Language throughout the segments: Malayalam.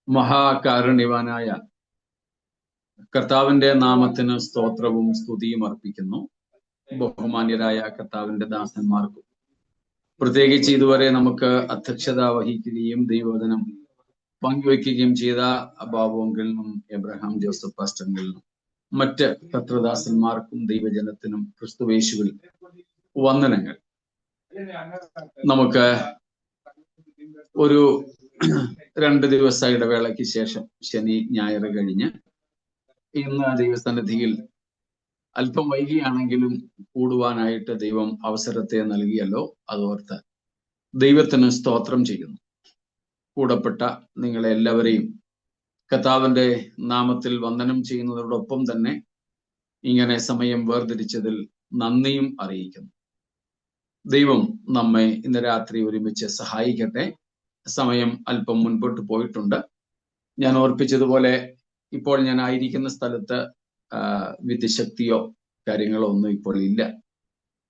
മഹാകാരുണ്യവാനായ കർത്താവിന്റെ നാമത്തിന് സ്തോത്രവും സ്തുതിയും അർപ്പിക്കുന്നു. ബഹുമാന്യരായ കർത്താവിന്റെ ദാസന്മാർക്കും പ്രത്യേകിച്ച് ഇതുവരെ നമുക്ക് അധ്യക്ഷത വഹിക്കുകയും ദൈവവചനം പങ്കുവയ്ക്കുകയും ചെയ്ത ബാബുങ്കലിനും എബ്രഹാം ജോസഫ് പാസ്റ്ററിനും മറ്റ് കർത്തൃദാസന്മാർക്കും ദൈവജനത്തിനും ക്രിസ്തുവേശുവിൽ വന്ദനങ്ങൾ. നമുക്ക് ഒരു 2 ദിവസ ഇടവേളയ്ക്ക് ശേഷം ശനി ഞായർ കഴിഞ്ഞ് ഇന്ന് ദൈവസന്നിധിയിൽ അല്പം വൈകിയാണെങ്കിലും കൂടുവാനായിട്ട് ദൈവം അവസരത്തെ നൽകിയല്ലോ. അതോർത്ത് ദൈവത്തിന് സ്തോത്രം ചെയ്യുന്നു. കൂടപ്പെട്ട നിങ്ങളെ എല്ലാവരെയും കർത്താവിന്റെ നാമത്തിൽ വന്ദനം ചെയ്യുന്നതോടൊപ്പം തന്നെ ഇങ്ങനെ സമയം വേർതിരിച്ചതിൽ നന്ദിയും അറിയിക്കുന്നു. ദൈവം നമ്മെ ഇന്ന് രാത്രി ഒരുമിച്ച് സഹായിക്കട്ടെ. സമയം അല്പം മുൻപോട്ട് പോയിട്ടുണ്ട്. ഞാൻ ഓർപ്പിച്ചതുപോലെ ഇപ്പോൾ ഞാൻ ആയിരിക്കുന്ന സ്ഥലത്ത് വിദ്യുശക്തിയോ കാര്യങ്ങളോ ഒന്നും ഇപ്പോൾ ഇല്ല.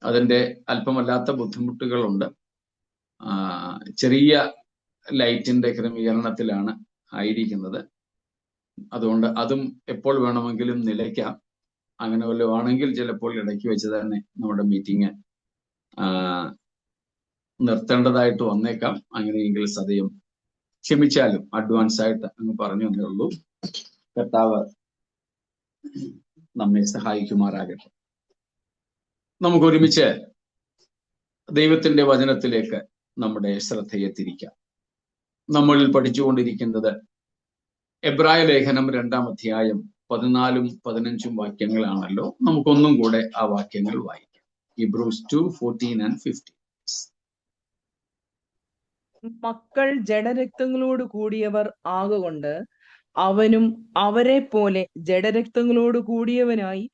അതിൻ്റെ അല്പമല്ലാത്ത ബുദ്ധിമുട്ടുകളുണ്ട്. ചെറിയ ലൈറ്റിന്റെ ക്രമീകരണത്തിലാണ് ആയിരിക്കുന്നത്. അതുകൊണ്ട് അതും എപ്പോൾ വേണമെങ്കിലും നിലയ്ക്കാം. അങ്ങനെ വല്ലതും ആണെങ്കിൽ ചിലപ്പോൾ ഇടയ്ക്ക് വെച്ച് തന്നെ നമ്മുടെ മീറ്റിംഗ് നിർത്തേണ്ടതായിട്ട് വന്നേക്കാം. അങ്ങനെയെങ്കിൽ സദയം ക്ഷമിച്ചാലും അഡ്വാൻസ് ആയിട്ട് അങ്ങ് പറഞ്ഞു എന്നേ ഉള്ളൂ. കർത്താവ് നമ്മെ സഹായിക്കുമാറാകട്ടെ. നമുക്ക് ഒരുമിച്ച് ദൈവത്തിന്റെ വചനത്തിലേക്ക് നമ്മുടെ ശ്രദ്ധയെ തിരിക്കാം. നമ്മൾ പഠിച്ചുകൊണ്ടിരിക്കുന്നത് എബ്രായ ലേഖനം 2-ാം അധ്യായം 14-15 വാക്യങ്ങളാണല്ലോ. നമുക്കൊന്നും കൂടെ ആ വാക്യങ്ങൾ വായിക്കാം. Hebrews 2:14 and 15. മക്കൾ ജഡരക്തങ്ങളോട് കൂടിയവർ ആകൊണ്ട് അവനും അവരെ പോലെ ജഡരക്തങ്ങളോട് കൂടിയവനായി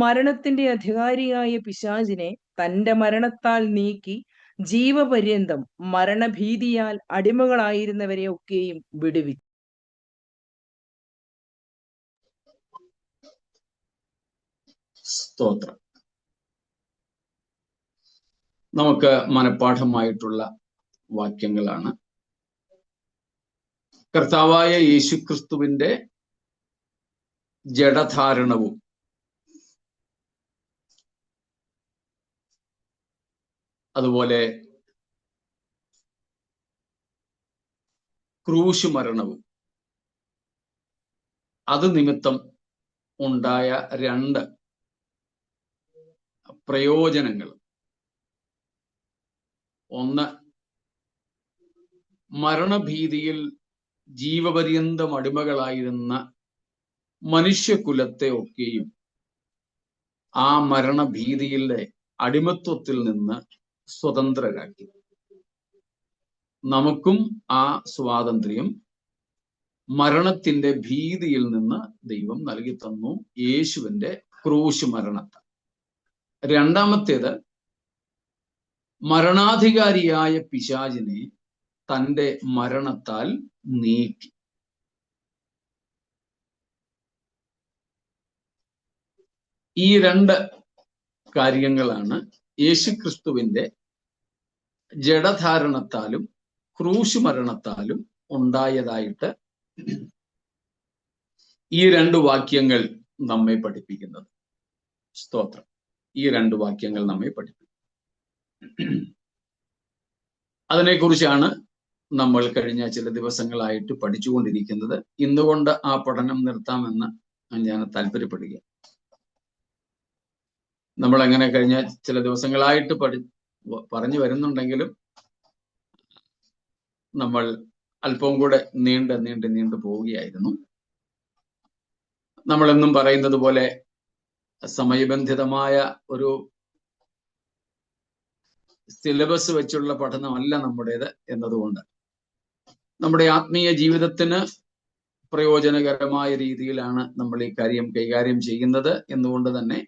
മരണത്തിന്റെ അധികാരിയായ പിശാചിനെ തന്റെ മരണത്താൽ നീക്കി ജീവപര്യന്തം മരണഭീതിയാൽ അടിമകളായിരുന്നവരെ ഒക്കെയും വിടുവിച്ചു. സ്തോത്രം. നമുക്ക് മനഃപാഠമായിട്ടുള്ള വാക്യങ്ങളാണ്. കർത്താവായ യേശുക്രിസ്തുവിന്റെ ജഡധാരണവും അതുപോലെ ക്രൂശ് മരണവും അത് നിമിത്തം ഉണ്ടായ 2 പ്രയോജനങ്ങൾ. ഒന്ന്, മരണഭീതിയിൽ ജീവപര്യന്തം അടിമകളായിരുന്ന മനുഷ്യകുലത്തെ ഒക്കെയും ആ മരണഭീതിയിലെ അടിമത്വത്തിൽ നിന്ന് സ്വതന്ത്രരാക്കി. നമുക്കും ആ സ്വാതന്ത്ര്യം മരണത്തിന്റെ ഭീതിയിൽ നിന്ന് ദൈവം നൽകി തന്നു യേശുവിന്റെ ക്രൂശ് മരണത്താൽ. രണ്ടാമത്തേത്, മരണാധികാരിയായ പിശാചിനെ തന്റെ മരണത്താൽ നീക്കി. ഈ 2 കാര്യങ്ങളാണ് യേശുക്രിസ്തുവിന്റെ ജഡധാരണത്താലും ക്രൂശ് മരണത്താലും ഉണ്ടായതായിട്ട് ഈ 2 വാക്യങ്ങൾ നമ്മെ പഠിപ്പിക്കുന്നത്. സ്തോത്രം. ഈ 2 വാക്യങ്ങൾ നമ്മെ പഠിപ്പിക്കും. അതിനെക്കുറിച്ചാണ് നമ്മൾ കഴിഞ്ഞ ചില ദിവസങ്ങളായിട്ട് പഠിച്ചുകൊണ്ടിരിക്കുന്നത്. ഇന്നുകൊണ്ട് ആ പഠനം നിർത്താമെന്ന് ഞാൻ താല്പര്യപ്പെടുക. നമ്മൾ അങ്ങനെ കഴിഞ്ഞ ചില ദിവസങ്ങളായിട്ട് പറഞ്ഞു വരുന്നുണ്ടെങ്കിലും നമ്മൾ അല്പം കൂടെ നീണ്ടു പോവുകയായിരുന്നു. നമ്മളെന്നും പറയുന്നത് പോലെ സമയബന്ധിതമായ ഒരു സിലബസ് വെച്ചുള്ള പഠനമല്ല നമ്മുടേത് എന്നതുകൊണ്ട് നമ്മുടെ ആത്മീയ ജീവിതത്തിന് പ്രയോജനകരമായ രീതിയിലാണ് നമ്മൾ ഈ കാര്യം കൈകാര്യം ചെയ്യുന്നത് എന്നുകൊണ്ട് തന്നെ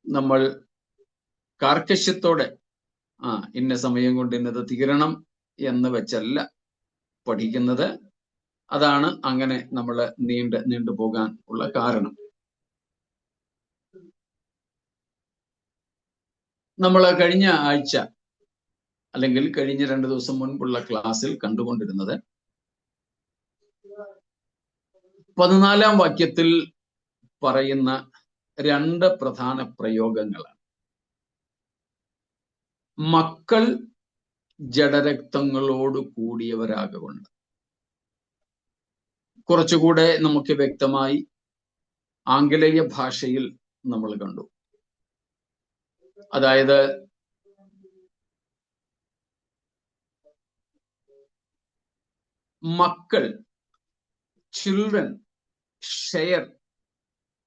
നമ്മൾ കാർക്കശ്യത്തോടെ ഇന്ന സമയം കൊണ്ട് ഇന്നത് തീരണം എന്ന് വെച്ചല്ല പഠിക്കുന്നത്. അതാണ് അങ്ങനെ നമ്മൾ നീണ്ടു പോകാൻ ഉള്ള കാരണം. നമ്മൾ കഴിഞ്ഞ ആഴ്ച അല്ലെങ്കിൽ കഴിഞ്ഞ 2 ദിവസം മുൻപുള്ള ക്ലാസ്സിൽ കണ്ടുകൊണ്ടിരുന്നത് 14-ാം വാക്യത്തിൽ പറയുന്ന 2 പ്രധാന പ്രയോഗങ്ങളാണ്. മക്കൾ ജഡരക്തങ്ങളോട് കൂടിയവരാകൊണ്ട്. കുറച്ചുകൂടെ നമുക്ക് വ്യക്തമായി ആംഗലേയ ഭാഷയിൽ നമ്മൾ കണ്ടു. അതായത് മക്കൾ, ചിൽഡ്രൻ ഷെയർ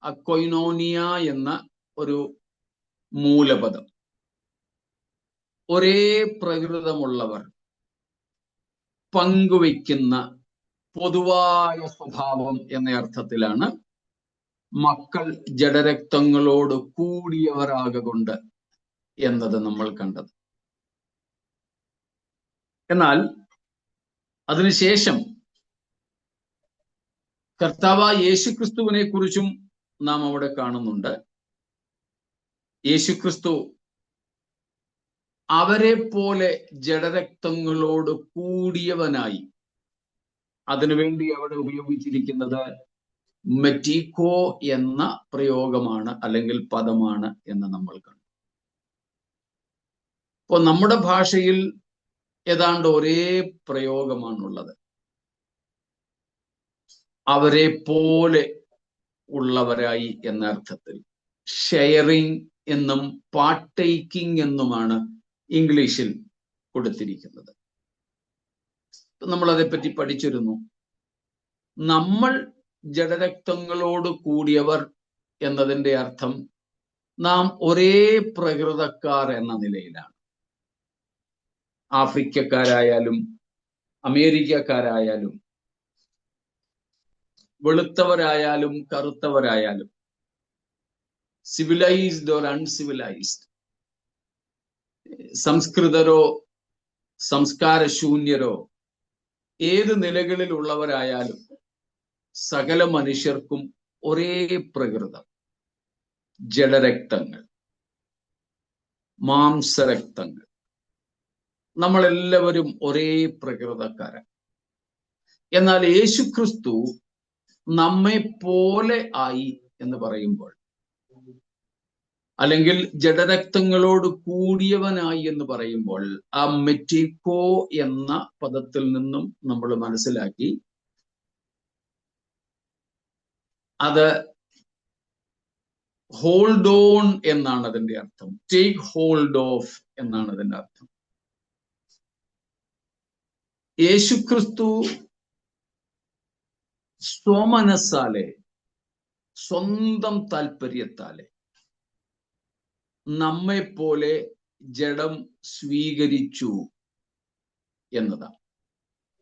അക്കൊയിനോനിയ എന്ന ഒരു മൂലപദം. ഒരേ പ്രകൃതമുള്ളവർ പങ്കുവയ്ക്കുന്ന പൊതുവായ സ്വഭാവം എന്ന അർത്ഥത്തിലാണ് മക്കൾ ജഡരക്തങ്ങളോട് കൂടിയവരാകൊണ്ട് എന്നത് നമ്മൾ കണ്ടത്. എന്നാൽ അതിനുശേഷം കർത്താവായ യേശുക്രിസ്തുവിനെ കുറിച്ചും നാം അവിടെ കാണുന്നുണ്ട്. യേശുക്രിസ്തു അവരെ പോലെ ജഡരക്തങ്ങളോട് കൂടിയവനായി. അതിനുവേണ്ടി അവിടെ ഉപയോഗിച്ചിരിക്കുന്നത് മെറ്റീക്കോ എന്ന പ്രയോഗമാണ്, അല്ലെങ്കിൽ പദമാണ് എന്ന് നമ്മൾ കണ്ടു. അപ്പോൾ നമ്മുടെ ഭാഷയിൽ ഏതാണ്ട് ഒരേ പ്രയോഗമാണുള്ളത്. അവരെ പോലെ ഉള്ളവരായി എന്ന അർത്ഥത്തിൽ. ഷെയറിങ് എന്നും പാർട്ടേക്കിംഗ് എന്നുമാണ് ഇംഗ്ലീഷിൽ കൊടുത്തിരിക്കുന്നത്. നമ്മൾ അതേപ്പറ്റി പഠിച്ചിരുന്നു. നമ്മൾ ജഡരക്തങ്ങളോട് കൂടിയവർ എന്നതിൻ്റെ അർത്ഥം നാം ഒരേ പ്രകൃതക്കാർ എന്ന നിലയിലാണ്. ആഫ്രിക്കക്കാരായാലും അമേരിക്കക്കാരായാലും വെളുത്തവരായാലും കറുത്തവരായാലും, സിവിലൈസ്ഡ് ഓർ അൺസിവിലൈസ്ഡ്, സംസ്കൃതരോ സംസ്കാരശൂന്യരോ ഏത് നിലകളിലുള്ളവരായാലും സകല മനുഷ്യർക്കും ഒരേ പ്രകൃതം, ജഡരക്തങ്ങൾ, മാംസരക്തങ്ങൾ. നമ്മളെല്ലാവരും ഒരേ പ്രകൃതക്കാരാണ്. എന്നാൽ യേശുക്രിസ്തു നമ്മെ പോലെ ആയി എന്ന് പറയുമ്പോൾ, അല്ലെങ്കിൽ ജഡരക്തങ്ങളോട് കൂടിയവനായി എന്ന് പറയുമ്പോൾ, ആ മെറ്റീക്കോ എന്ന പദത്തിൽ നിന്നും നമ്മൾ മനസ്സിലാക്കി അത് ഹോൾഡ് ഓൺ എന്നാണ് അതിന്റെ അർത്ഥം. ടേക്ക് ഹോൾഡ് ഓഫ് എന്നാണ് അതിന്റെ അർത്ഥം. യേശുക്രിസ്തു സ്വമനസ്സാലെ, സ്വന്തം താല്പര്യത്താലെ നമ്മെ പോലെ ജഡം സ്വീകരിച്ചു എന്നതാണ്.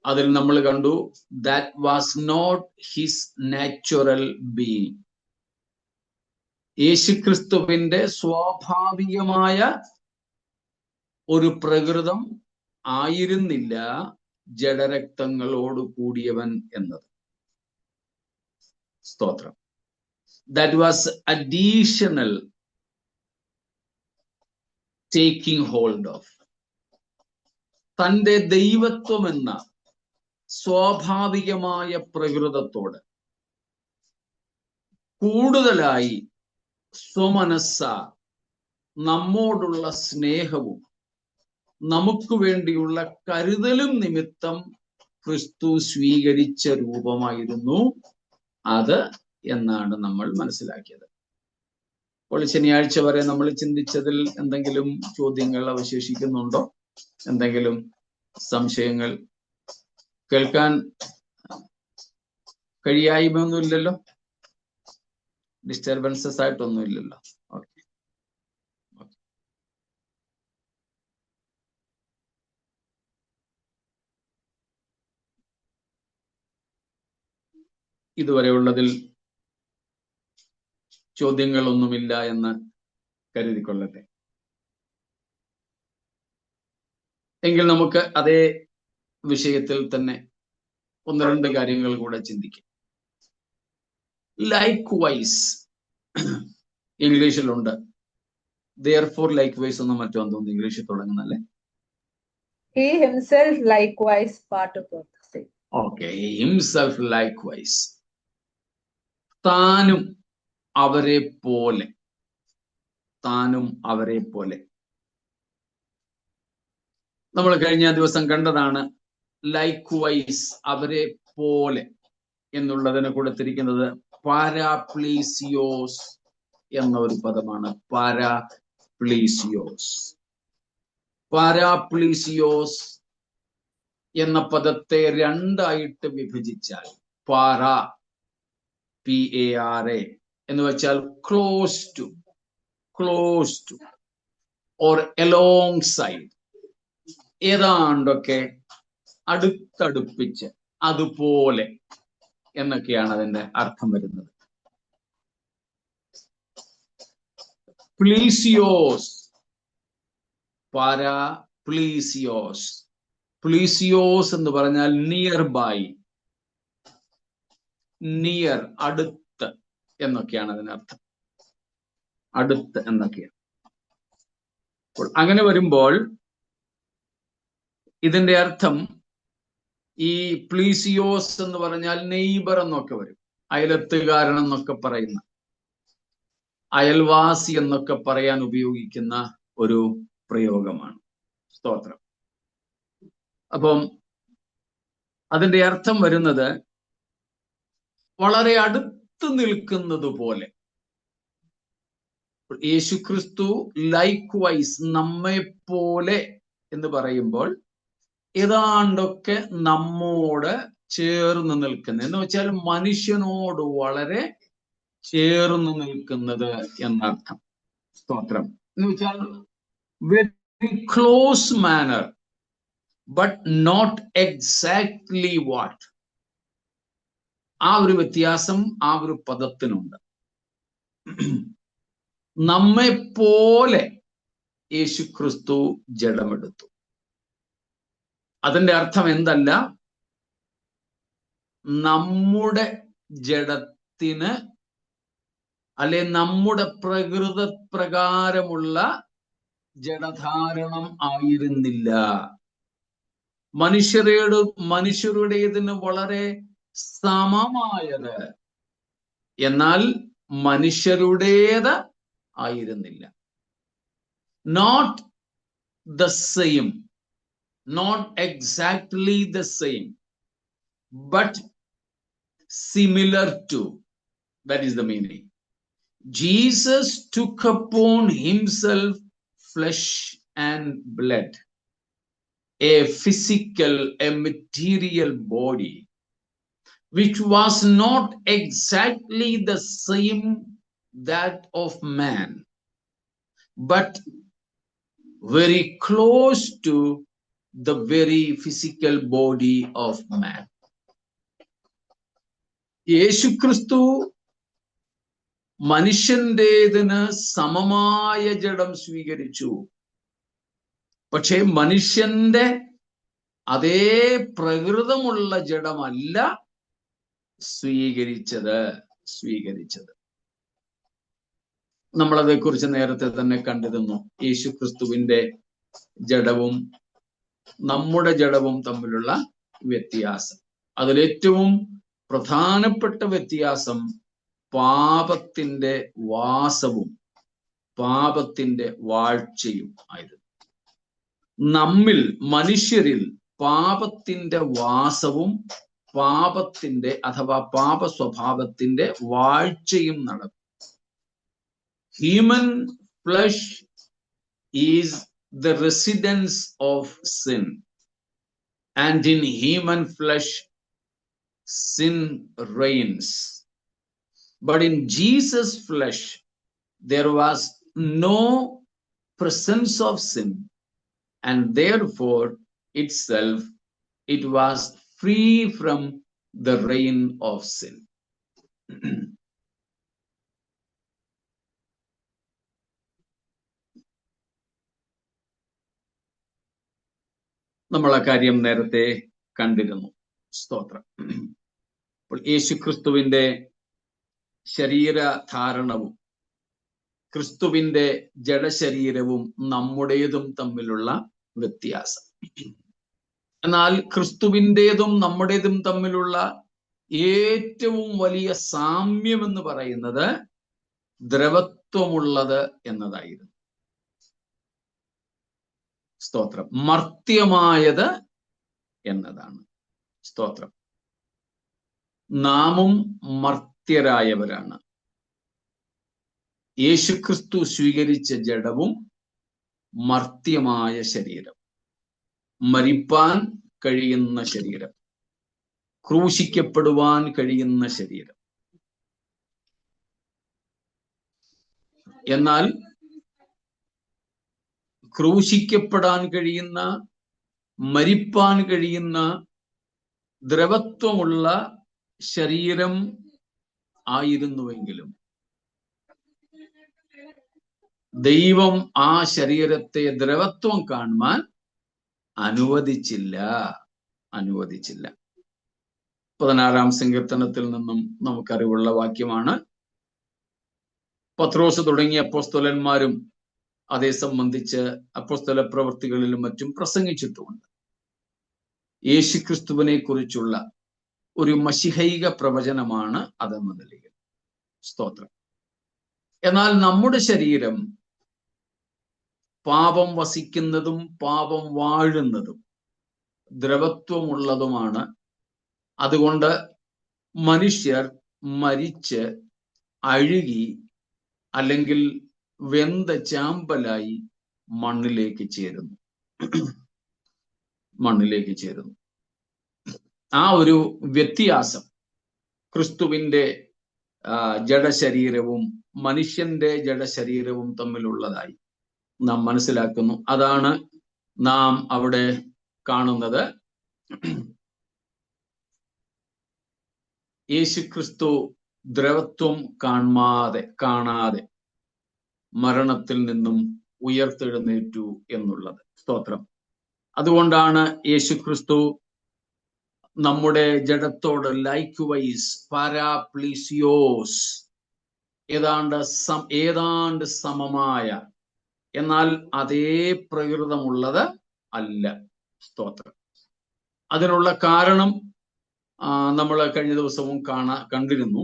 അതിൽ നമ്മൾ കണ്ടു, that was not his natural being. യേശുക്രിസ്തുവിന്റെ സ്വാഭാവികമായ ഒരു പ്രകൃതം ആയിരുന്നില്ല ജഡരക്തങ്ങളോട് കൂടിയവൻ എന്നത്. സ്തോത്രം. That was additional taking hold of. തന്റെ ദൈവത്വം എന്ന സ്വാഭാവികമായ പ്രകൃതത്തോട് കൂടുതലായി സ്വമനസ്സ നമ്മോടുള്ള സ്നേഹവും നമുക്ക് വേണ്ടിയുള്ള കരുതലും നിമിത്തം ക്രിസ്തു സ്വീകരിച്ച രൂപമായിരുന്നു അത് എന്നാണ് നമ്മൾ മനസ്സിലാക്കിയത്. അപ്പോൾ ശനിയാഴ്ച വരെ നമ്മൾ ചിന്തിച്ചതിൽ എന്തെങ്കിലും ചോദ്യങ്ങൾ അവശേഷിക്കുന്നുണ്ടോ? എന്തെങ്കിലും സംശയങ്ങൾ? കേൾക്കാൻ കഴിയായ്മയൊന്നുമില്ലല്ലോ? ഡിസ്റ്റർബൻസസ് ആയിട്ടൊന്നുമില്ലല്ലോ? ഓക്കെ. ഇതുവരെയുള്ളതിൽ ചോദ്യങ്ങളൊന്നുമില്ല എന്ന് കരുതിക്കൊള്ളട്ടെ. എങ്കിൽ നമുക്ക് അതേ വിഷയത്തിൽ തന്നെ 1-2 കാര്യങ്ങൾ കൂടെ ചിന്തിക്കാം. ലൈക്ക് വൈസ് ഇംഗ്ലീഷിലുണ്ട്. Therefore likewise എന്ന് മറ്റോ തോന്നുന്നു ഇംഗ്ലീഷിൽ തുടങ്ങുന്നല്ലേ. He himself likewise partook of the same. Okay, himself likewise. താനും അവരെ പോലെ, താനും അവരെ പോലെ. നമ്മൾ കഴിഞ്ഞ ദിവസം കണ്ടതാണ് ലൈക്വൈസ്, അവരെ പോലെ എന്നുള്ളതിന് കൊടുത്തിരിക്കുന്നത് പാരാപ്ലീസിയോസ് എന്ന ഒരു പദമാണ്. പാരാപ്ലീസിയോസ്. പാരാപ്ലീസിയോസ് എന്ന പദത്തെ രണ്ടായിട്ട് വിഭജിച്ചാൽ, പാര PARA എന്ന് വെച്ചാൽ close to, close to or alongside, ഏതാണ്ടൊക്കെ അടുത്തടുപ്പിച്ച്, അതുപോലെ എന്നൊക്കെയാണ് അതിന്റെ അർത്ഥം വരുന്നത്. പ്ലീസിയോസ്, പാരാപ്ലീസിയോസ്. പ്ലീസിയോസ് എന്ന് പറഞ്ഞാൽ നിയർ ബൈ, നിയർ, അടുത്ത് എന്നൊക്കെയാണ് അതിനർത്ഥം. അടുത്ത് എന്നൊക്കെയാണ്. അങ്ങനെ വരുമ്പോൾ ഇതിന്റെ അർത്ഥം, ഈ പ്ലീസിയോസ് എന്ന് പറഞ്ഞാൽ നെയ്ബർ എന്നൊക്കെ വരും. അയലത്തുകാരൻ എന്നൊക്കെ പറയുന്ന, അയൽവാസി എന്നൊക്കെ പറയാൻ ഉപയോഗിക്കുന്ന ഒരു പ്രയോഗമാണ്. സ്തോത്രം. അപ്പം അതിന്റെ അർത്ഥം വരുന്നത് വളരെ അടുത്ത് നിൽക്കുന്നത് പോലെ. യേശുക്രിസ്തു ലൈക്വൈസ്, നമ്മെ പോലെ എന്ന് പറയുമ്പോൾ ഏതാണ്ടൊക്കെ നമ്മോട് ചേർന്ന് നിൽക്കുന്നത്, എന്ന് വെച്ചാൽ മനുഷ്യനോട് വളരെ ചേർന്ന് നിൽക്കുന്നത് എന്നർത്ഥം. സ്തോത്രം. എന്ന് വെച്ചാൽ very close manner, but not exactly what. ആ ഒരു വ്യത്യാസം ആ ഒരു പദത്തിനുണ്ട്. നമ്മെ പോലെ യേശുക്രിസ്തു ജഡമെടുത്തു. അതിന്റെ അർത്ഥം എന്തല്ല, നമ്മുടെ ജഡത്തിന് അല്ലെ നമ്മുടെ പ്രകൃത പ്രകാരമുള്ള ജഡധാരണം ആയിരുന്നില്ല. മനുഷ്യരുടേതിന് വളരെ സമമായത്, എന്നാൽ മനുഷ്യരുടേത് ആയിരുന്നില്ല. Not the same, not exactly the same, but similar to. That is the meaning. Jesus took upon himself flesh and blood, a physical, a material body, which was not exactly the same that of man, but very close to the very physical body of man. യേശുക്രിസ്തു മനുഷ്യന്റേതിന് സമമായ ജഡം സ്വീകരിച്ചു. പക്ഷേ മനുഷ്യന്റെ അതേ പ്രകൃതമുള്ള ജഡമല്ല സ്വീകരിച്ചത്. നമ്മളതേക്കുറിച്ച് നേരത്തെ തന്നെ കണ്ടിരുന്നു. യേശുക്രിസ്തുവിന്റെ ജഡവും നമ്മുടെ ജഡവും തമ്മിലുള്ള വ്യത്യാസം. അതിലേറ്റവും പ്രധാനപ്പെട്ട വ്യത്യാസം പാപത്തിന്റെ വാസവും പാപത്തിന്റെ വാഴ്ചയും ആയിരുന്നു. നമ്മിൽ, മനുഷ്യരിൽ പാപത്തിന്റെ വാസവും പാപത്തിന്റെ അഥവാ പാപ സ്വഭാവത്തിന്റെ വാഴ്ചയും നടക്കും. Human flush is the residence of sin, and in human flesh sin reigns. But in Jesus' flesh there was no presence of sin, and therefore itself it was free from the reign of sin. നമ്മൾ ആ കാര്യം നേരത്തെ കണ്ടിരുന്നു. സ്തോത്രം. അപ്പോൾ യേശുക്രിസ്തുവിന്റെ ശരീരധാരണവും ക്രിസ്തുവിന്റെ ജഡശരീരവും നമ്മുടേതും തമ്മിലുള്ള വ്യത്യാസം. എന്നാൽ ക്രിസ്തുവിൻ്റെതും നമ്മുടേതും തമ്മിലുള്ള ഏറ്റവും വലിയ സാമ്യം എന്ന് പറയുന്നത് ദ്രവത്വമുള്ളത് എന്നതായിരുന്നു. സ്തോത്രം. മർത്യമായത് എന്നതാണ്. സ്തോത്രം. നാമും മർത്യരായവരാണ്. യേശുക്രിസ്തു സ്വീകരിച്ച ജഡവും മർത്യമായ ശരീരം, മരിപ്പാൻ കഴിയുന്ന ശരീരം, ക്രൂശിക്കപ്പെടുവാൻ കഴിയുന്ന ശരീരം. എന്നാൽ ക്രൂശിക്കപ്പെടാൻ കഴിയുന്ന, മരിപ്പാൻ കഴിയുന്ന ദ്രവത്വമുള്ള ശരീരം ആയിരുന്നുവെങ്കിലും ദൈവം ആ ശരീരത്തെ ദ്രവത്വം കാണുവാൻ അനുവദിച്ചില്ല. 16-ാം സങ്കീർത്തനത്തിൽ നിന്നും നമുക്കറിവുള്ള വാക്യമാണ്. പത്രോസ് തുടങ്ങിയ അപ്പോസ്തലന്മാരും അതേ സംബന്ധിച്ച് അപ്പോസ്തല പ്രവൃത്തികളിലും മറ്റും പ്രസംഗിച്ചിട്ടുമുണ്ട്. യേശുക്രിസ്തുവിനെ കുറിച്ചുള്ള ഒരു മശിഹൈക പ്രവചനമാണ് അതെന്ന നിലയിൽ. സ്തോത്രം. എന്നാൽ നമ്മുടെ ശരീരം പാപം വസിക്കുന്നതും പാപം വാഴുന്നതും ദ്രവത്വമുള്ളതുമാണ്. അതുകൊണ്ട് മനുഷ്യർ മരിച്ച് അഴുകി അല്ലെങ്കിൽ വെന്ത ചാമ്പലായി മണ്ണിലേക്ക് ചേരുന്നു. ആ ഒരു വ്യത്യാസം ക്രിസ്തുവിന്റെ ജഡശരീരവും മനുഷ്യന്റെ ജഡശരീരവും തമ്മിലുള്ളതായി നാം മനസ്സിലാക്കുന്നു. അതാണ് നാം അവിടെ കാണുന്നത്. യേശുക്രിസ്തു ദ്രവത്വം കാണാതെ മരണത്തിൽ നിന്നും ഉയർത്തെഴുന്നേറ്റു എന്നുള്ളത്. സ്തോത്രം. അതുകൊണ്ടാണ് യേശുക്രിസ്തു നമ്മുടെ ജഡത്തോട് ലൈക്ക്വൈസ് പാരാപ്ലീസിയോസ്, ഏതാണ്ട് സമമായ എന്നാൽ അതേ പ്രകൃതമുള്ളത് അല്ല. സ്തോത്രം. അതിനുള്ള കാരണം നമ്മൾ കഴിഞ്ഞ ദിവസവും കണ്ടിരുന്നു.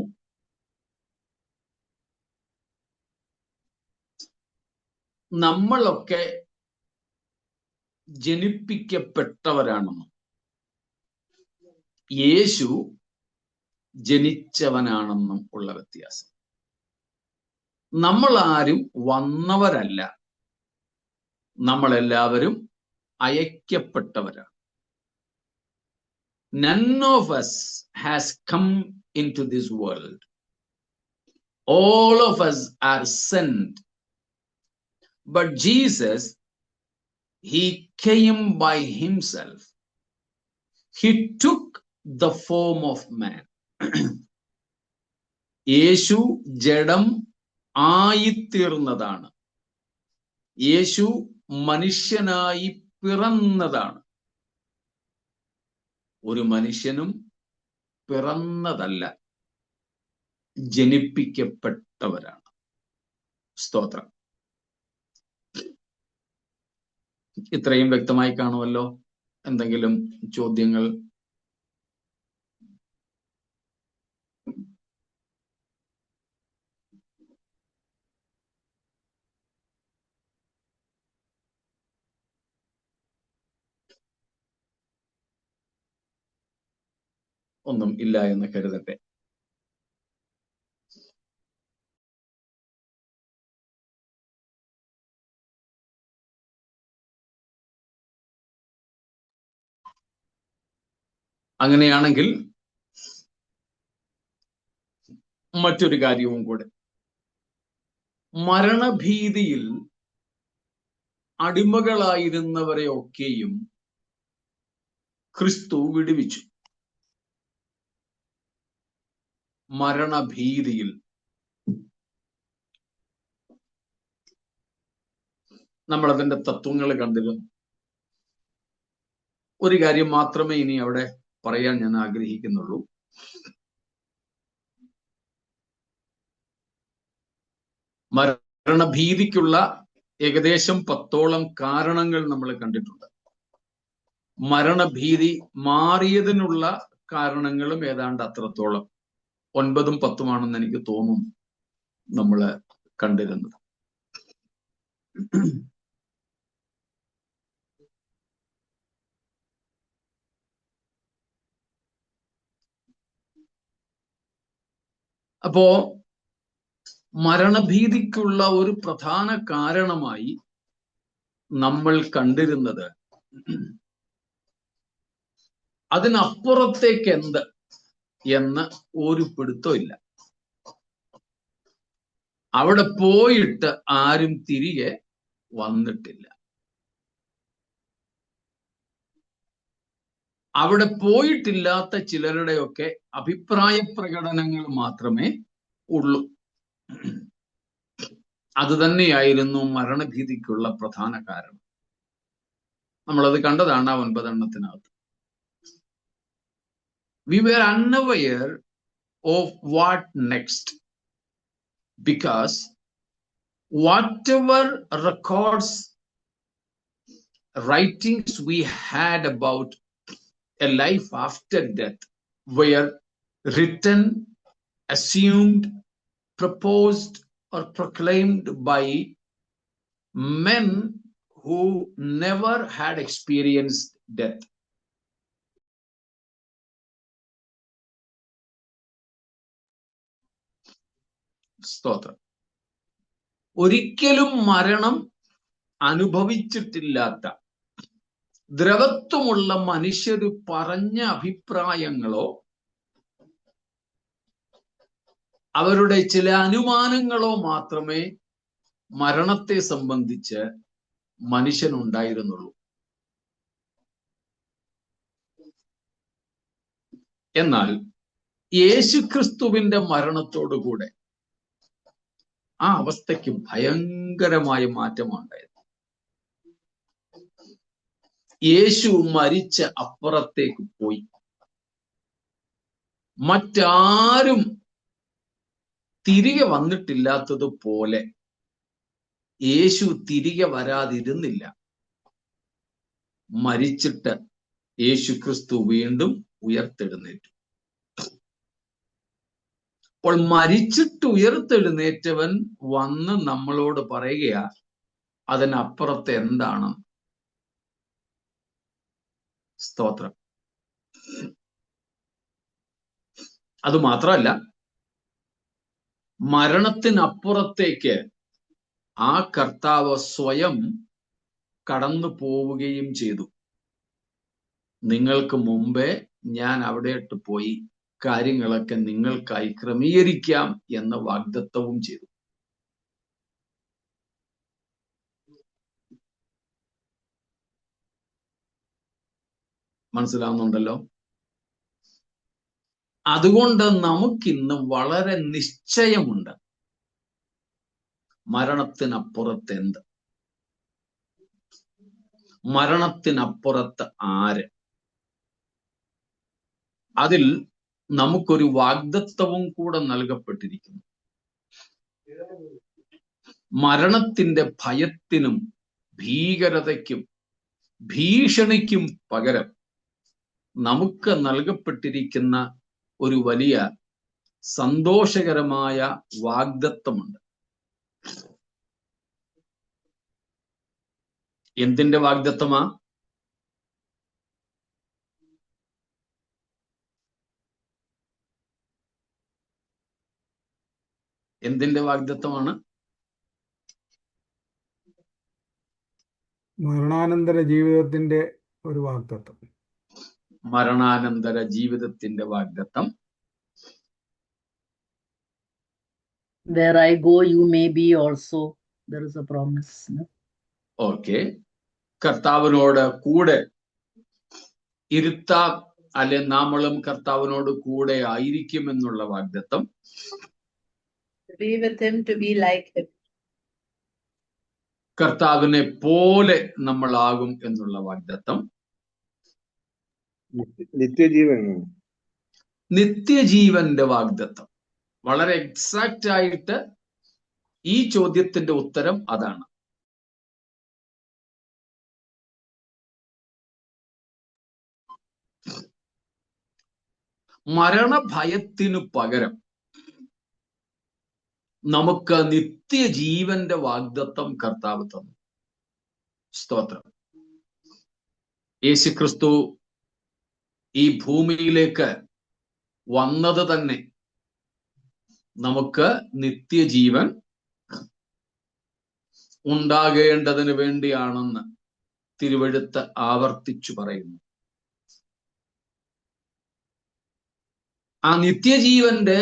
നമ്മളൊക്കെ ജനിപ്പിക്കപ്പെട്ടവരാണെന്നും യേശു ജനിച്ചവനാണെന്നും ഉള്ള വ്യത്യാസം. നമ്മൾ ആരും വന്നവരല്ല, നമ്മളെല്ലാവരും അയക്കപ്പെട്ടവരാണ്. None of us has come into this world. All of us are sent. But Jesus, he came by himself. He took the form of man. യേശു ജഡം ആയിത്തീർന്നതാണ്. യേശു മനുഷ്യനായി പിറന്നതാണ്. ഒരു മനുഷ്യനും പിറന്നതല്ല, ജനിപ്പിക്കപ്പെട്ടവരാണ്. സ്തോത്രം. ഇത്രയും വ്യക്തമായി കാണുമല്ലോ. എന്തെങ്കിലും ചോദ്യങ്ങൾ? ഒന്നും ഇല്ല എന്ന് കരുതട്ടെ. അങ്ങനെയാണെങ്കിൽ മറ്റൊരു കാര്യവും കൂടെ. മരണഭീതിയിൽ അടിമകളായിരുന്നവരെ ഒക്കെയും ക്രിസ്തു വിടുവിച്ചു. മരണഭീതിയിൽ നമ്മൾ അതിന്റെ തത്വങ്ങൾ കണ്ടിരുന്നു. ഒരു കാര്യം മാത്രമേ ഇനി അവിടെ പറയാൻ ഞാൻ ആഗ്രഹിക്കുന്നുള്ളൂ. മരണഭീതിക്കുള്ള ഏകദേശം 10ഓളം കാരണങ്ങൾ നമ്മൾ കണ്ടിട്ടുണ്ട്. മരണഭീതി മാറിയതിനുള്ള കാരണങ്ങളും ഏതാണ്ട് അത്രത്തോളം 9ഉം 10ഉമാണെന്ന് എനിക്ക് തോന്നുന്നു നമ്മൾ കണ്ടിരുന്നത്. അപ്പോ മരണഭീതിക്കുള്ള ഒരു പ്രധാന കാരണമായി നമ്മൾ കണ്ടിരുന്നത് അതിനപ്പുറത്തേക്ക് എന്ത് എന്ന് ഒരു പിടുത്തമില്ല. അവിടെ പോയിട്ട് ആരും തിരികെ വന്നിട്ടില്ല. അവിടെ പോയിട്ടില്ലാത്ത ചിലരുടെയൊക്കെ അഭിപ്രായ പ്രകടനങ്ങൾ മാത്രമേ ഉള്ളൂ. അത് തന്നെയായിരുന്നു മരണഭീതിക്കുള്ള പ്രധാന കാരണം. നമ്മളത് കണ്ടതാണ് ആ 9 എണ്ണത്തിനകത്ത്. We were unaware of what next, because whatever records, writings we had about a life after death were written, assumed, proposed, or proclaimed by men who never had experienced death. സ്തോത്രം. ഒരിക്കലും മരണം അനുഭവിച്ചിട്ടില്ലാത്ത ദ്രവത്വമുള്ള മനുഷ്യര് പറഞ്ഞ അഭിപ്രായങ്ങളോ അവരുടെ ചില അനുമാനങ്ങളോ മാത്രമേ മരണത്തെ സംബന്ധിച്ച് മനുഷ്യനുണ്ടായിരുന്നുള്ളൂ. എന്നാൽ യേശുക്രിസ്തുവിന്റെ മരണത്തോടുകൂടെ ആ അവസ്ഥയ്ക്ക് ഭയങ്കരമായ മാറ്റമുണ്ടായത്. യേശു മരിച്ച അപ്പുറത്തേക്ക് പോയി. മറ്റാരും തിരികെ വന്നിട്ടില്ലാത്തതുപോലെ യേശു തിരികെ വരാതിരുന്നില്ല. മരിച്ചിട്ട് യേശു ക്രിസ്തു വീണ്ടും ഉയർത്തെഴുന്നേറ്റു. അപ്പോൾ മരിച്ചിട്ട് ഉയർത്തെഴുന്നേറ്റവൻ വന്ന് നമ്മളോട് പറയുകയാ അതിനപ്പുറത്ത് എന്താണ്. സ്തോത്രം. അതുമാത്രമല്ല, മരണത്തിനപ്പുറത്തേക്ക് ആ കർത്താവ് സ്വയം കടന്നു പോവുകയും ചെയ്തു. നിങ്ങൾക്ക് മുമ്പേ ഞാൻ അവിടേട്ട് പോയി കാര്യങ്ങളൊക്കെ നിങ്ങൾക്കായി ക്രമീകരിക്കാം എന്ന വാഗ്ദത്തവും ചെയ്തു. മനസ്സിലാവുന്നുണ്ടല്ലോ? അതുകൊണ്ട് നമുക്കിന്ന് വളരെ നിശ്ചയമുണ്ട് മരണത്തിനപ്പുറത്ത് എന്ത്, മരണത്തിനപ്പുറത്ത് ആര്. അതിൽ നമുക്കൊരു വാഗ്ദത്തവും കൂടെ നൽകപ്പെട്ടിരിക്കുന്നു. മരണത്തിന്റെ ഭയത്തിനും ഭീകരതയ്ക്കും ഭീഷണിക്കും പകരം നമുക്ക് നൽകപ്പെട്ടിരിക്കുന്ന ഒരു വലിയ സന്തോഷകരമായ വാഗ്ദത്തമുണ്ട്. എന്തിന്റെ വാഗ്ദത്തമാ? എന്തിന്റെ വാഗ്ദത്തമാണ്? മരണാനന്തര ജീവിതത്തിന്റെ ഒരു വാഗ്ദത്തം. മരണാനന്തര ജീവിതത്തിന്റെ വാഗ്ദത്തം. Where I go, you may be also. There is a promise. Okay. കർത്താവിനോട് കൂടെ ഇരുത്താം, അല്ലെ നമ്മളും കർത്താവിനോട് കൂടെ ആയിരിക്കും എന്നുള്ള വാഗ്ദത്തം. Be with him, to be like him. കർത്താവിനെ പോലെ നമ്മളാകും എന്നുള്ള വാഗ്ദത്തം. നിത്യജീവന്റെ വാഗ്ദത്തം. വളരെ എക്സാക്റ്റ് ആയിട്ട് ഈ ചോദ്യത്തിന്റെ ഉത്തരം അതാണ്. മരണഭയത്തിനു പകരം നമുക്ക് നിത്യജീവന്റെ വാഗ്ദത്തം കർത്താവ് തന്നു. സ്തോത്രം. യേശുക്രിസ്തു ഈ ഭൂമിയിലേക്ക് വന്നത് തന്നെ നമുക്ക് നിത്യജീവൻ ഉണ്ടാകേണ്ടതിന് വേണ്ടിയാണെന്ന് തിരുവെഴുത്ത് ആവർത്തിച്ചു പറയുന്നു. ആ നിത്യജീവന്റെ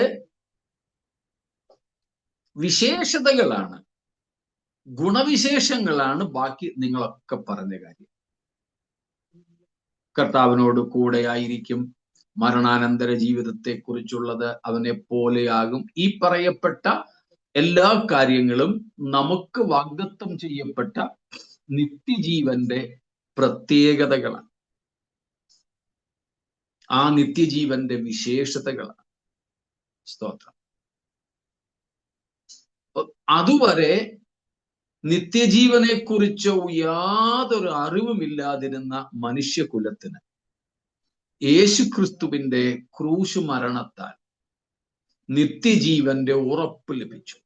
വിശേഷതകളാണ്, ഗുണവിശേഷങ്ങളാണ് ബാക്കി നിങ്ങളൊക്കെ പറഞ്ഞ കാര്യം. കർത്താവിനോട് കൂടെയായിരിക്കും, മരണാനന്തര ജീവിതത്തെക്കുറിച്ചുള്ളത് അവനെ പോലെയാകും. ഈ പറയപ്പെട്ട എല്ലാ കാര്യങ്ങളും നമുക്ക് വാഗ്ദത്തം ചെയ്യപ്പെട്ട നിത്യജീവന്റെ പ്രത്യേകതകളാണ്, ആ നിത്യജീവന്റെ വിശേഷതകളാണ്. സ്തോത്രം. അതുവരെ നിത്യജീവനെ കുറിച്ചോ യാതൊരു അറിവുമില്ലാതിരുന്ന മനുഷ്യകുലത്തിന് യേശുക്രിസ്തുവിന്റെ ക്രൂശ് മരണത്താൽ നിത്യജീവന്റെ ഉറപ്പ് ലഭിച്ചു.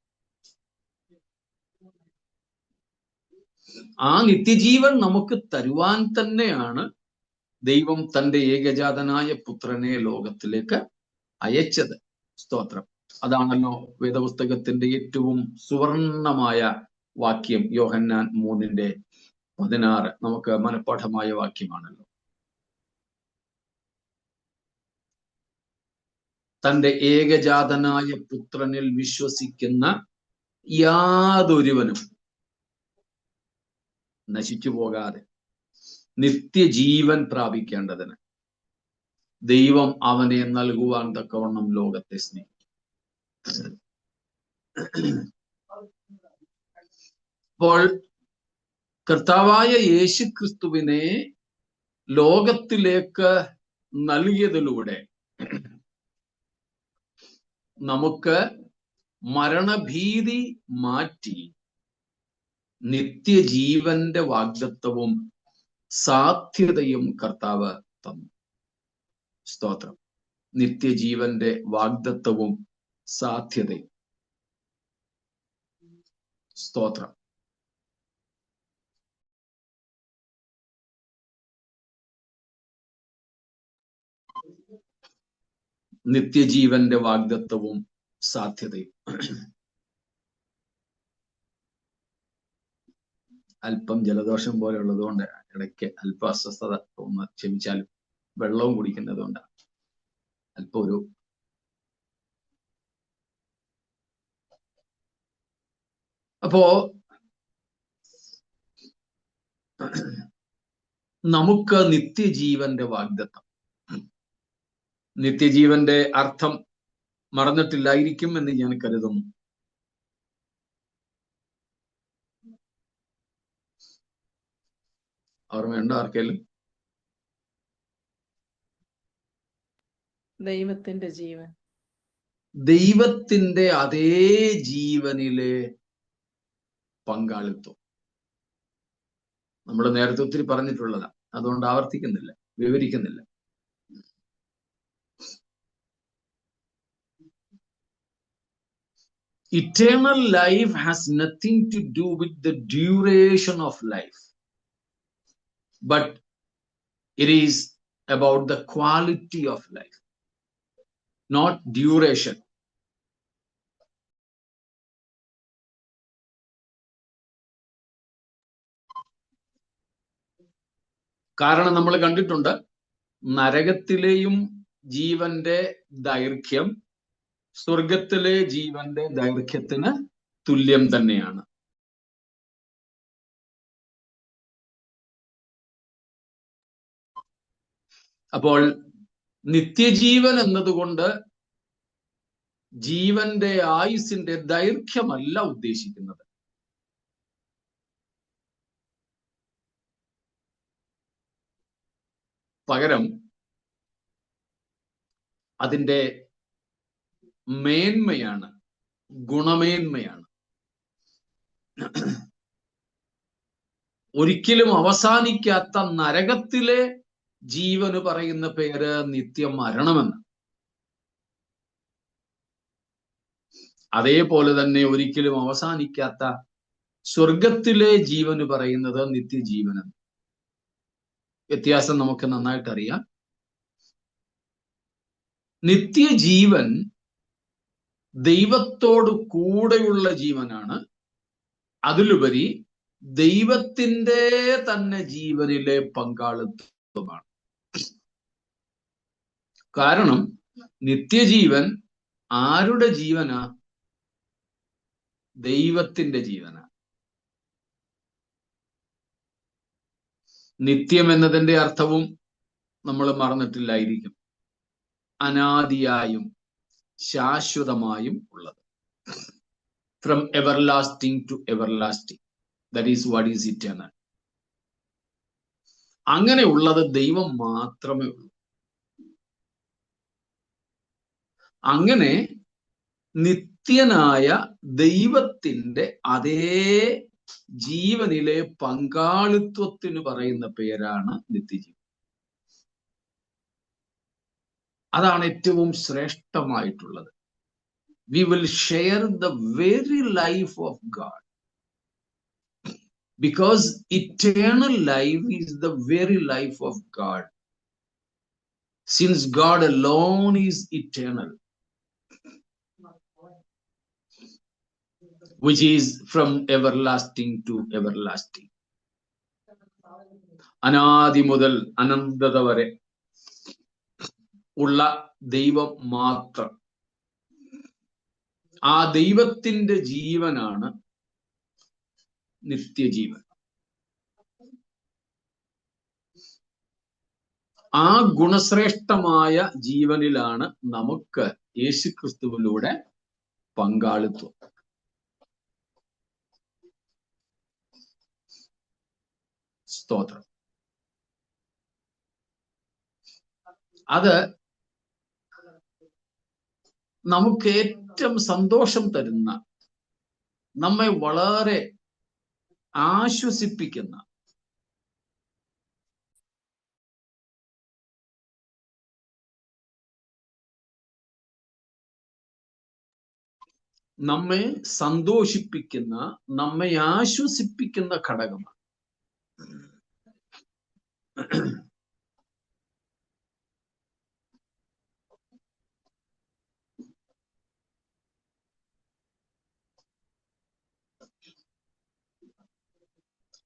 ആ നിത്യജീവൻ നമുക്ക് തരുവാൻ തന്നെയാണ് ദൈവം തന്റെ ഏകജാതനായ പുത്രനെ ലോകത്തിലേക്ക് അയച്ചത്. സ്തോത്രം. അതാണല്ലോ വേദപുസ്തകത്തിന്റെ ഏറ്റവും സുവർണമായ വാക്യം. യോഹന്നാൻ 3:16 നമുക്ക് മനഃപാഠമായ വാക്യമാണല്ലോ. തന്റെ ഏകജാതനായ പുത്രനിൽ വിശ്വസിക്കുന്ന യാതൊരുവനും നശിച്ചു പോകാതെ നിത്യജീവൻ പ്രാപിക്കേണ്ടതിന് ദൈവം അവനെ നൽകുവാൻ തക്കവണ്ണം ലോകത്തെ സ്നേഹിച്ചു. അപ്പോൾ കർത്താവായ യേശുക്രിസ്തുവിനെ ലോകത്തിലേക്ക് നൽകിയതിലൂടെ നമുക്ക് മരണഭീതി മാറ്റി നിത്യജീവന്റെ വാഗ്ദത്തവും സാധ്യതയും കർത്താവ് തന്നു. സ്തോത്രം. നിത്യജീവന്റെ വാഗ്ദത്തവും സാധ്യതയും. സ്തോത്രം. നിത്യജീവന്റെ വാഗ്ദത്തവും സാധ്യതയും. അല്പം ജലദോഷം പോലെ ഉള്ളതുകൊണ്ട് ഇടയ്ക്ക് അല്പ അസ്വസ്ഥത ഒന്ന് ക്ഷമിച്ചാലും, വെള്ളവും കുടിക്കുന്നത് കൊണ്ടാണ് അല്പം ഒരു അപ്പോ നമുക്ക് നിത്യജീവന്റെ വാഗ്ദത്തം, നിത്യജീവന്റെ അർത്ഥം മറന്നിട്ടില്ലായിരിക്കും എന്ന് ഞാൻ കരുതുന്നു. ഓർമ്മയുണ്ടോ ആർക്കെങ്കിലും? ദൈവത്തിന്റെ ജീവൻ, ദൈവത്തിന്റെ അതേ ജീവനിലെ പങ്കാളിത്തം. നമ്മൾ നേരത്തെ ഒത്തിരി പറഞ്ഞിട്ടുള്ളതാണ്, അതുകൊണ്ട് ആവർത്തിക്കുന്നില്ല, വിവരിക്കുന്നില്ല. Eternal life has nothing to do with the duration of life, but it is about the quality of life, not duration. കാരണം നമ്മൾ കണ്ടിട്ടുണ്ട്, നരകത്തിലെയും ജീവന്റെ ദൈർഘ്യം സ്വർഗത്തിലെ ജീവന്റെ ദൈർഘ്യത്തിന് തുല്യം തന്നെയാണ്. അപ്പോൾ നിത്യജീവൻ എന്നതുകൊണ്ട് ജീവന്റെ ആയുസിന്റെ ദൈർഘ്യമല്ല ഉദ്ദേശിക്കുന്നത്. പകരം അതിന്റെ മേന്മയാണ്, ഗുണമേന്മയാണ്. ഒരിക്കലും അവസാനിക്കാത്ത നരകത്തിലെ ജീവന് പറയുന്ന പേര് നിത്യമരണമെന്ന്. അതേപോലെ തന്നെ ഒരിക്കലും അവസാനിക്കാത്ത സ്വർഗത്തിലെ ജീവന് പറയുന്നത് നിത്യജീവനം. വ്യത്യാസം നമുക്ക് നന്നായിട്ട് അറിയാം. നിത്യജീവൻ ദൈവത്തോട് കൂടെയുള്ള ജീവനാണ്. അതിലുപരി ദൈവത്തിന്റെ തന്നെ ജീവനിലെ പങ്കാളിത്തമാണ്. കാരണം നിത്യജീവൻ ആരുടെ ജീവനാ? ദൈവത്തിന്റെ ജീവനാ. നിത്യം എന്നതിന്റെ അർത്ഥവും നമ്മൾ മറന്നിട്ടില്ലായിരിക്കും. അനാദിയായും ശാശ്വതമായും ഉള്ളത്. From everlasting to everlasting, that is what is eternal. അങ്ങനെ ഉള്ളത് ദൈവം മാത്രമേ ഉള്ളൂ. അങ്ങനെ നിത്യനായ ദൈവത്തിന്റെ അതേ ജീവനിലെ പങ്കാളിത്വത്തിന് പറയുന്ന പേരാണ് നിത്യജീവൻ. അതാണ് ഏറ്റവും ശ്രേഷ്ഠമായിട്ടുള്ളത്. We will share the very life of God, because eternal life is the very life of God. Since God alone is eternal, which is from everlasting to everlasting. അനാദി മുതൽ അനന്തത വരെ ഉള്ള ദൈവം മാത്രം. ആ ദൈവത്തിന്റെ ജീവനാണ് നിത്യജീവൻ. ആ ഗുണശ്രേഷ്ഠമായ ജീവനിലാണ് നമുക്ക് യേശുക്രിസ്തുവിലൂടെ പങ്കാളിത്വം. സ്തോത്രം. അത് നമുക്ക് ഏറ്റവും സന്തോഷം തരുന്ന, നമ്മെ വളരെ ആശ്വസിപ്പിക്കുന്ന, നമ്മെ സന്തോഷിപ്പിക്കുന്ന, നമ്മെ ആശ്വസിപ്പിക്കുന്ന ഘടകമാണ്.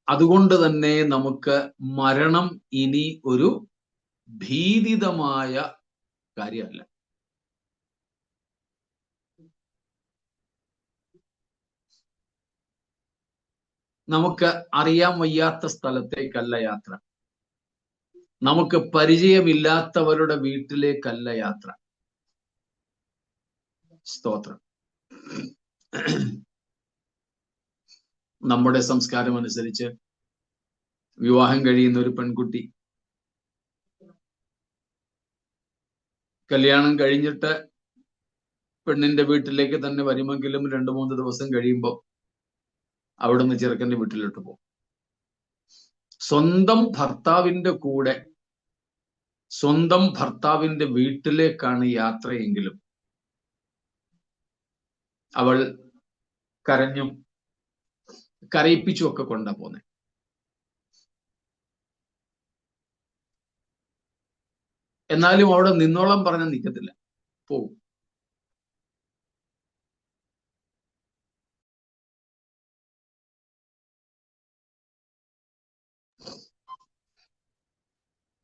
അതുകൊണ്ട് തന്നെ നമുക്ക് മരണം ഇനി ഒരു ഭീതിതമായ കാര്യമല്ല. നമുക്ക് അറിയാൻ വയ്യാത്ത സ്ഥലത്തേക്കല്ല യാത്ര. നമുക്ക് പരിചയമില്ലാത്തവരുടെ വീട്ടിലേക്കല്ല യാത്ര. സ്തോത്രം. നമ്മുടെ സംസ്കാരം അനുസരിച്ച് വിവാഹം കഴിയുന്ന ഒരു പെൺകുട്ടി കല്യാണം കഴിഞ്ഞിട്ട് പെണ്ണിന്റെ വീട്ടിലേക്ക് തന്നെ വരുമെങ്കിലും 2-3 ദിവസം കഴിയുമ്പോൾ അവിടുന്ന് ചെറുക്കന്റെ വീട്ടിലോട്ട് പോകും. സ്വന്തം ഭർത്താവിന്റെ കൂടെ സ്വന്തം ഭർത്താവിന്റെ വീട്ടിലേക്കാണ് യാത്രയെങ്കിലും അവൾ കരഞ്ഞും കരയിപ്പിച്ചും ഒക്കെ കൊണ്ടാ പോന്നെ. എന്നാലും അവിടെ നിന്നോളം പറഞ്ഞാൽ നിൽക്കത്തില്ല, പോകും.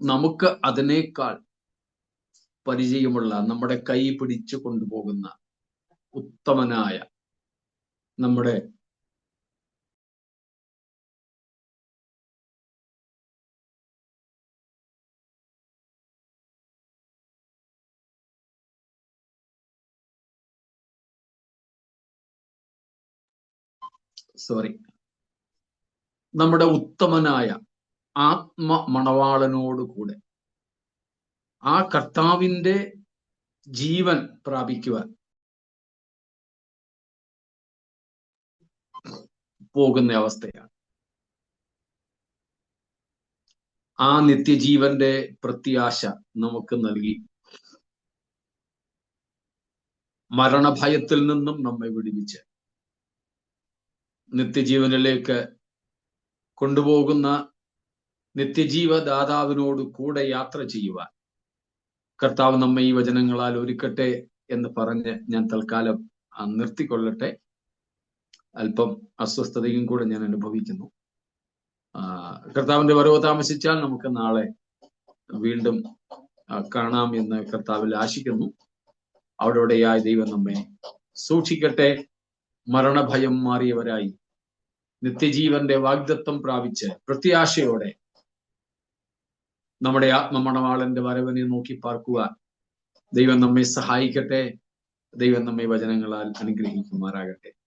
നമുക്ക് അതിനേക്കാൾ പരിചയമുള്ള, നമ്മുടെ കൈ പിടിച്ചു കൊണ്ടുപോകുന്ന ഉത്തമനായ നമ്മുടെ നമ്മുടെ ഉത്തമനായ ആത്മമണവാളനോട് കൂടെ ആ കർത്താവിന്റെ ജീവൻ പ്രാപിക്കുവാൻ പോകുന്ന അവസ്ഥയാണ്. ആ നിത്യജീവന്റെ പ്രത്യാശ നമുക്ക് നൽകി മരണഭയത്തിൽ നിന്നും നമ്മെ വിടുവിച്ച് നിത്യജീവനിലേക്ക് കൊണ്ടുപോകുന്ന നിത്യജീവദാതാവിനോട് കൂടെ യാത്ര ചെയ്യുവാൻ കർത്താവ് നമ്മെ ഈ വചനങ്ങളാൽ ഒരുക്കട്ടെ എന്ന് പറഞ്ഞ് ഞാൻ തൽക്കാലം നിർത്തിക്കൊള്ളട്ടെ. അല്പം അസ്വസ്ഥതയും കൂടെ ഞാൻ അനുഭവിക്കുന്നു. കർത്താവിന്റെ വരവ് താമസിച്ചാൽ നമുക്ക് നാളെ വീണ്ടും കാണാം എന്ന് കർത്താവിൽ ആശിക്കുന്നു. അവിടെയായ ദൈവം നമ്മെ സൂക്ഷിക്കട്ടെ. മരണഭയം മാറിയവരായി നിത്യജീവന്റെ വാഗ്ദത്തം പ്രാപിച്ച് പ്രത്യാശയോടെ നമ്മുടെ ആത്മമണവാളന്റെ വരവിനെ നോക്കി പാർക്കുവാൻ ദൈവം നമ്മെ സഹായിക്കട്ടെ. ദൈവം നമ്മെ വചനങ്ങളാൽ അനുഗ്രഹിക്കുമാറാകട്ടെ.